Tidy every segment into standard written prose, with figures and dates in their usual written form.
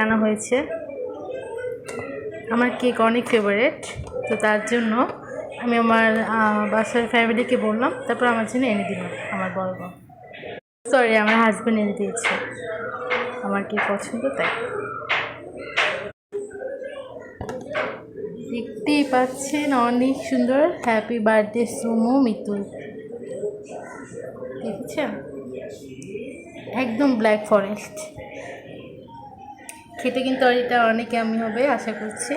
আনা হয়েছে। আমার কেক অনেক ফেভারিট, তো তার জন্য আমি আমার বাসার ফ্যামিলিকে বললাম, তারপর আমার জন্য এনে দিল আমার বড় বোন, সরি আমার হাজব্যান্ড এনে দিয়েছে। আমার কেক পছন্দ তাই। দেখতেই পাচ্ছেন অনেক সুন্দর, হ্যাপি বার্থডে সুমো মিতুল। দেখছেন একদম ব্ল্যাক ফরেস্ট। খেতে কিন্তু এটা অনেক ইয়ামি হবে আশা করছি।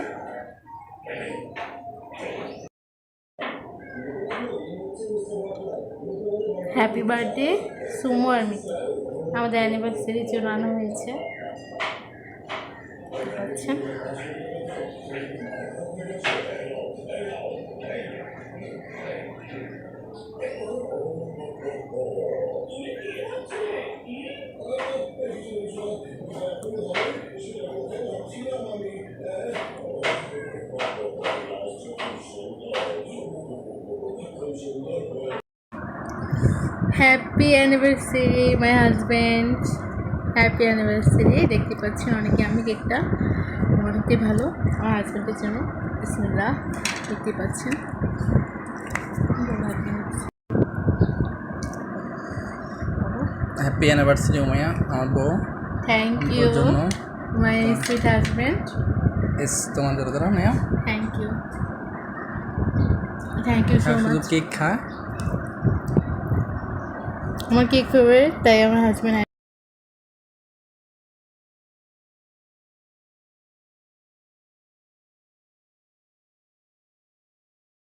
হ্যাপি বার্থডে সুমো আর মিতুল, আমাদের অ্যানিভার্সারির জন্য আনা হয়েছে। আচ্ছা happy anniversary my husband, happy anniversary. দেখতে পাচ্ছেন অনেকে আমি কেকটা অনেকটাই ভালো আমার হাজব্যান্ডের জন্য। বিসমিল্লাহ, দেখতে পাচ্ছেন। হ্যাপি অ্যানিভার্সারি উমাইয়া, আমার বউ। Thank you my sweet husband. এস তোমাদের দ্বারা মাইয়া, থ্যাংক ইউ সো শুধু মাচ। কেক খায়। আমার কেক ফেভারিট, তাই আমার হাজব্যান্ড